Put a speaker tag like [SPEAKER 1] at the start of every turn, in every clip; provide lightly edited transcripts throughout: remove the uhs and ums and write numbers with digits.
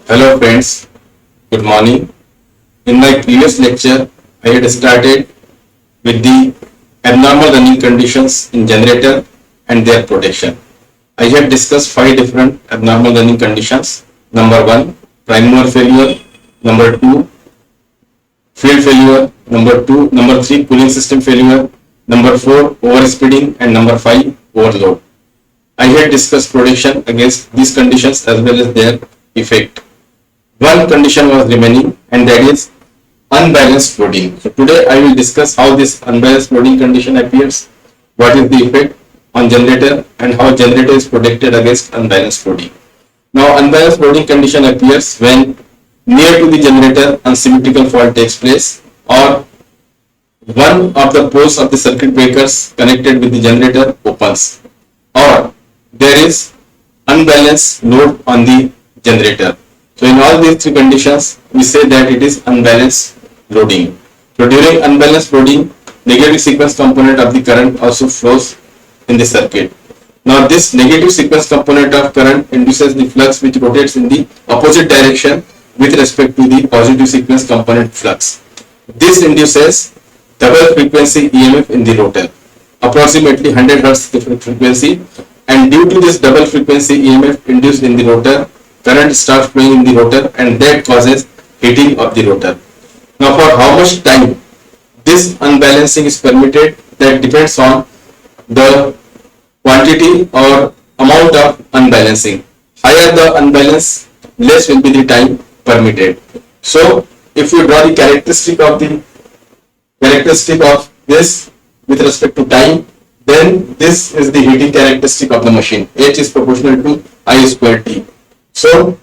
[SPEAKER 1] Hello friends, good morning. In my previous lecture, I had started with the abnormal running conditions in generator and their protection. I had discussed 5 different abnormal running conditions. Number 1, prime mover failure. Number 2, field failure. Number 3, cooling system failure. Number 4, overspeeding, and number 5, overload. I had discussed protection against these conditions as well as their effect. One condition was remaining, and that is unbalanced loading. So today I will discuss how this unbalanced loading condition appears, what is the effect on generator, and how generator is protected against unbalanced loading. Now unbalanced loading condition appears when near to the generator unsymmetrical fault takes place, or one of the poles of the circuit breakers connected with the generator opens, or there is unbalanced load on the generator. So in all these 3 conditions, we say that it is unbalanced loading. So during unbalanced loading, negative sequence component of the current also flows in the circuit. Now this negative sequence component of current induces the flux which rotates in the opposite direction with respect to the positive sequence component flux. This induces double frequency EMF in the rotor, approximately 100 Hz frequency, and due to this double frequency EMF induced in the rotor, current starts flowing in the rotor, and that causes heating of the rotor. Now for how much time this unbalancing is permitted, that depends on the quantity or amount of unbalancing. Higher the unbalance, less will be the time permitted. So if you draw the characteristic of this with respect to time, then this is the heating characteristic of the machine. H is proportional to I square T. So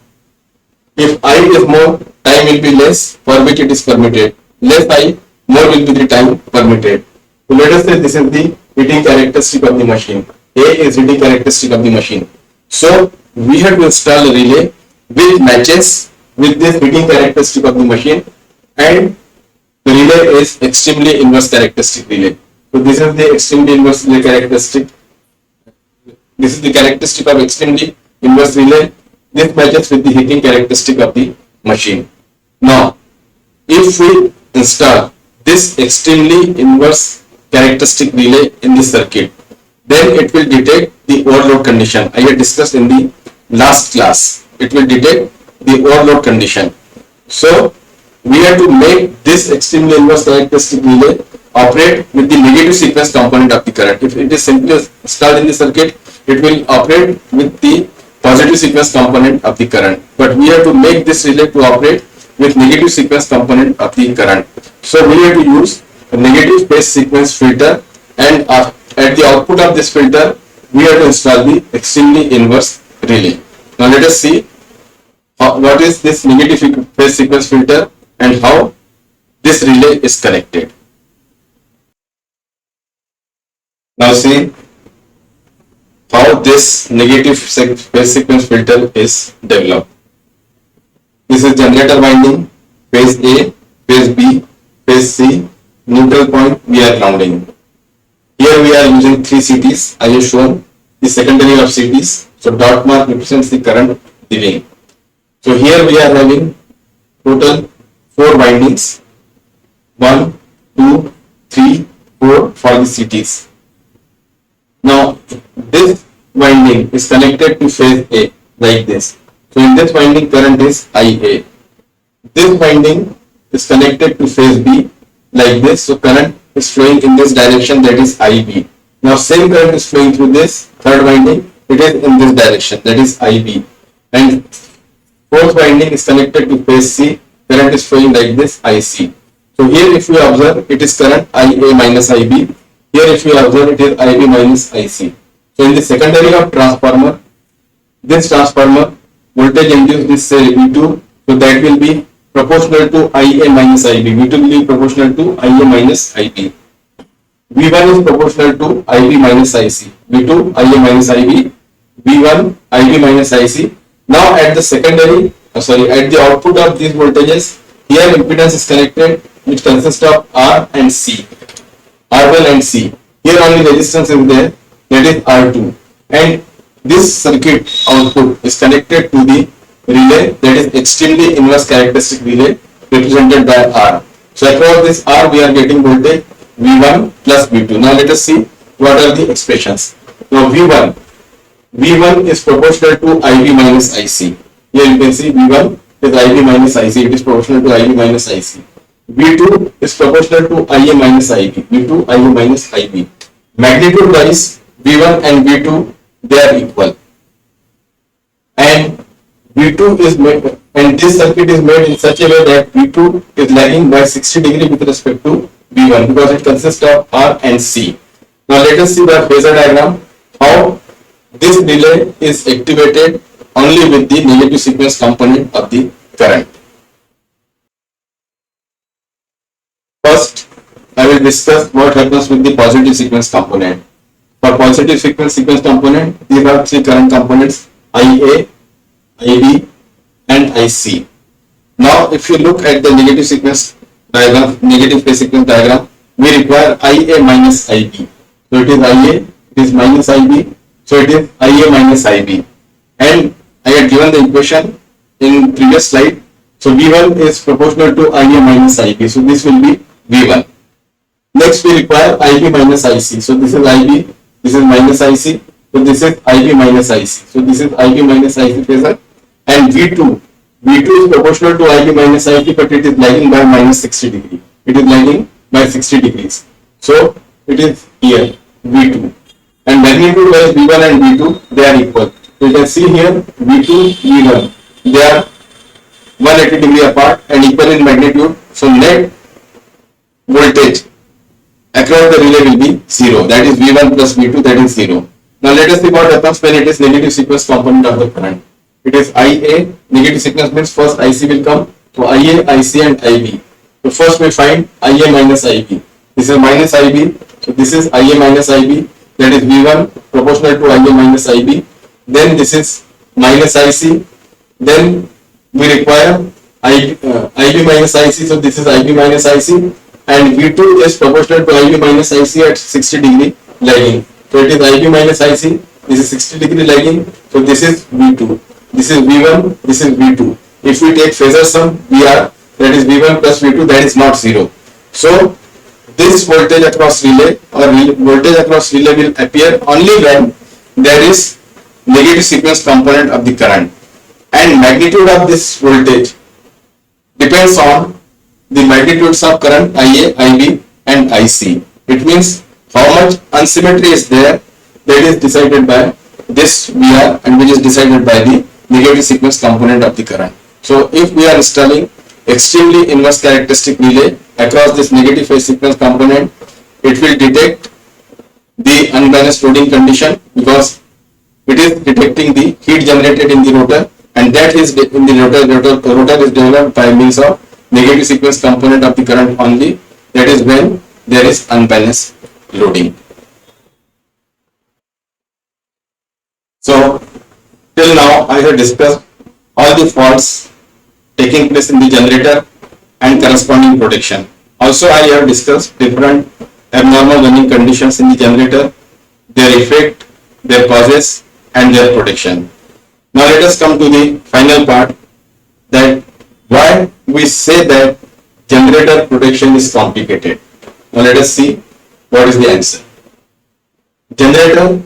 [SPEAKER 1] if I is more, time will be less, for which it is permitted. Less I, more will be the time permitted. So let us say this is the heating characteristic of the machine. A is heating characteristic of the machine. So we have to install a relay which matches with this heating characteristic of the machine, and the relay is extremely inverse characteristic relay. So this is the extremely inverse relay characteristic. This is the characteristic of extremely inverse relay. This matches with the heating characteristic of the machine. Now, if we install this extremely inverse characteristic relay in the circuit, then it will detect the overload condition. I had discussed in the last class. It will detect the overload condition. So, we have to make this extremely inverse characteristic relay operate with the negative sequence component of the current. If it is simply installed in the circuit, it will operate with the positive sequence component of the current, but we have to make this relay to operate with negative sequence component of the current. So we have to use a negative phase sequence filter, and at the output of this filter we have to install the extremely inverse relay. Now let us see what is this negative phase sequence filter and how this relay is connected. Now see how this negative phase sequence filter is developed. This is generator winding, phase A, phase B, phase C, neutral point we are grounding. Here we are using 3 CTs. I have shown the secondary of CTs. So dot mark represents the current giving. So here we are having total 4 windings, 1, 2, 3, 4 for the CTs. Now this winding is connected to phase A like this. So in this winding current is IA. This winding is connected to phase B like this. So current is flowing in this direction, that is IB. Now same current is flowing through this third winding. It is in this direction, that is IB. And fourth winding is connected to phase C. Current is flowing like this, IC. So here if you observe, it is current IA minus IB. Here if you observe, it is IB minus IC. So in the secondary of transformer, this transformer voltage induced is say V2, so that will be proportional to IA minus IB. V2 will be proportional to IA minus IB. V1 is proportional to IB minus IC. V2 IA minus IB. V1 IB minus IC. Now at the secondary, at the output of these voltages, here impedance is connected, which consists of R and C, R1 and C. Here only resistance is there, that is R2, and this circuit output is connected to the relay, that is extremely inverse characteristic relay represented by R. So across this R we are getting voltage V1 plus V2. Now let us see what are the expressions. Now V1 is proportional to IB minus IC. Here you can see V1 is IB minus IC. It is proportional to IB minus IC. V2 is proportional to IA minus IB. V2 IA minus IB. Magnitude wise, V1 and V2 they are equal. And V2 is made, and this circuit is made in such a way that V2 is lagging by 60 degree with respect to V1 because it consists of R and C. Now let us see the phasor diagram, how this relay is activated only with the negative sequence component of the current. First, I will discuss what happens with the positive sequence component. For positive sequence component, these are three current components: IA, IB, and IC. Now, if you look at the negative sequence diagram, negative phase sequence diagram, we require IA minus IB. So it is IA, it is minus IB, so it is IA minus IB. And I had given the equation in previous slide. So V1 is proportional to IA minus IB. So this will be V1. Next we require IB minus IC. So this is IB, this is minus IC. So this is IB minus IC. So this is IB minus IC phasor. And V2 is proportional to IB minus IC, but it is lagging by minus 60 degree. It is lagging by 60 degrees. So it is here V2. And magnitude wise V1 and V2 they are equal. So you can see here V2, V1 they are 180 degree apart and equal in magnitude. So net voltage across the relay will be 0. That is V1 plus V2, that is 0. Now let us see what happens when it is negative sequence component of the current. It is IA, negative sequence means first IC will come. So IA, IC and IB. So first we find IA minus IB. This is minus IB. So this is IA minus IB. That is V1 proportional to IA minus IB. Then this is minus IC. Then we require IB minus IC. So this is IB minus IC. And V2 is proportional to IB minus IC at 60 degree lagging. So it is IB minus IC. This is 60 degree lagging. So this is V2. This is V1. This is V2. If we take phasor sum VR, that is V1 plus V2, that is not 0. So this voltage across relay or voltage across relay will appear only when there is negative sequence component of the current. And magnitude of this voltage depends on the magnitudes of current IA, IB and IC. It means how much unsymmetry is there, that is decided by this VR and which is decided by the negative sequence component of the current. So if we are installing extremely inverse characteristic relay across this negative phase sequence component, it will detect the unbalanced loading condition because it is detecting the heat generated in the rotor, and that is in the rotor is developed by means of negative sequence component of the current only. That is when there is unbalanced loading. So till now I have discussed all the faults taking place in the generator and corresponding protection. Also I have discussed different abnormal running conditions in the generator, their effect, their causes and their protection. Now let us come to the final part, that why we say that generator protection is complicated. Now let us see what is the answer. Generator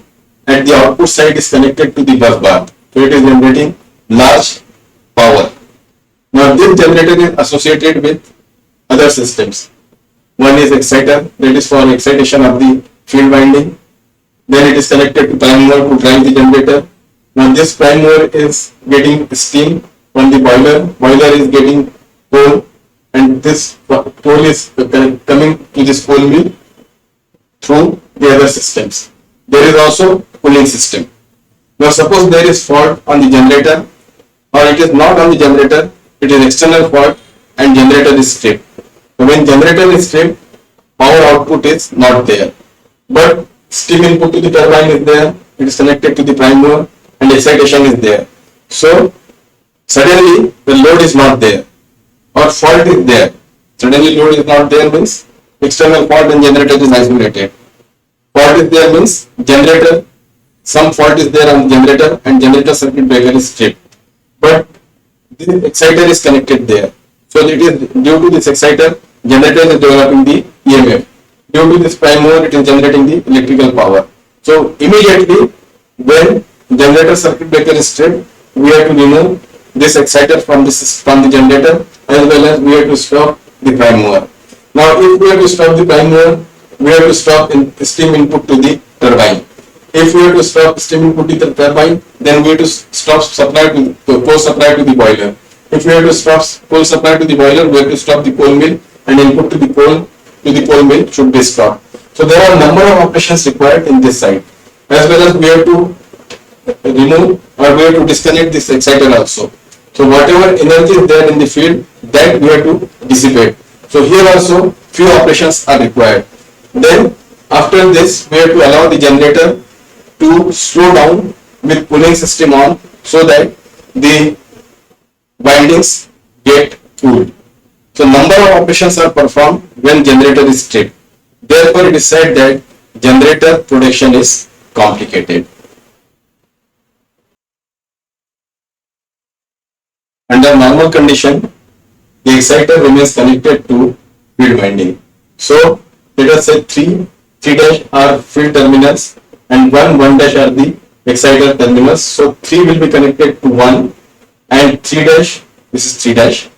[SPEAKER 1] at the output side is connected to the bus bar, so it is generating large power. Now this generator is associated with other systems. One is exciter, that is for excitation of the field winding. Then it is connected to prime mover to drive the generator. Now this prime mover is getting steam from the boiler. Boiler is getting coal, and this coal is coming to this coal mill through the other systems. There is also cooling system. Now suppose there is fault on the generator, or it is not on the generator, it is external fault and generator is stripped. So when generator is stripped, power output is not there, but steam input to the turbine is there, it is connected to the prime mover and excitation is there. So suddenly the load is not there or fault is there. Suddenly load is not there means external fault and generator is isolated. Fault is there means generator some fault is there on the generator and generator circuit breaker is tripped. But this exciter is connected there. So it is due to this exciter, generator is developing the EMF. Due to this prime mover, it is generating the electrical power. So immediately when generator circuit breaker is tripped, we have to remove this exciter from the generator, as well as we have to stop the prime mover. Now if we have to stop the prime mover, we have to stop steam input to the turbine. If we have to stop steam input to the turbine, then we have to stop coal supply to the boiler. If we have to stop coal supply to the boiler, we have to stop the coal mill, and input to the coal mill should be stopped. So there are a number of operations required in this side, as well as we have to remove or we have to disconnect this exciter also. So whatever energy is there in the field, that we have to dissipate. So here also few operations are required. Then after this, we have to allow the generator to slow down with cooling system on, so that the windings get cooled. So number of operations are performed when generator is tripped. Therefore, it is said that generator protection is complicated. Under normal condition, the exciter remains connected to field winding. So let us say 3 dash are field terminals and 1 dash are the exciter terminals. So 3 will be connected to 1 and 3 dash, this is 3 dash.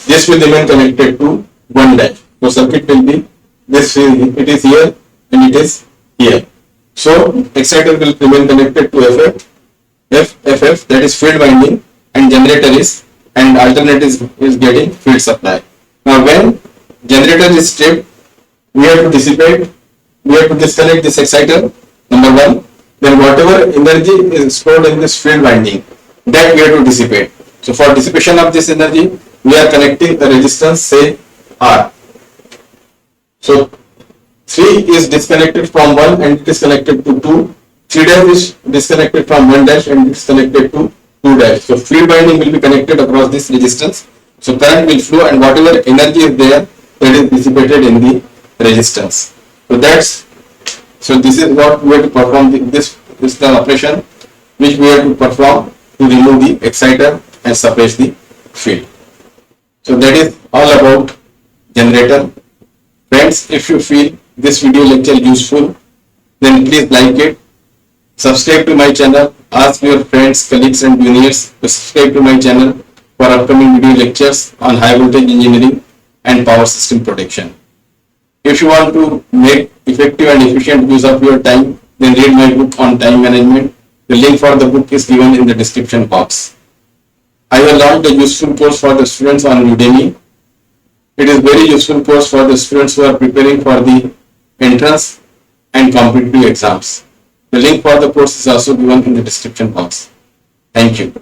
[SPEAKER 1] This will remain connected to 1 dash. So circuit will be this, it is here and it is here. So exciter will remain connected to FF, that is field winding, and generator is, and alternate is getting field supply. Now when generator is tripped, we have to dissipate, we have to disconnect this exciter, number 1. Then whatever energy is stored in this field winding, that we have to dissipate. So for dissipation of this energy, we are connecting a resistance, say R. So 3 is disconnected from 1 and it is connected to 2. 3 dash is disconnected from 1 dash and it is connected to 2 dash. So field winding will be connected across this resistance. So current will flow and whatever energy is there, that is dissipated in the resistance. So this is what we have to perform. This is the operation which we have to perform to remove the exciter and suppress the field. So that is all about generator. Friends, if you feel this video lecture useful, then please like it, subscribe to my channel, ask your friends, colleagues and juniors to subscribe to my channel for upcoming video lectures on high voltage engineering and power system protection. If you want to make effective and efficient use of your time, then read my book on time management. The link for the book is given in the description box. I have launched a useful course for the students on UDEMY. It is very useful course for the students who are preparing for the entrance and competitive exams. The link for the course is also given in the description box. Thank you.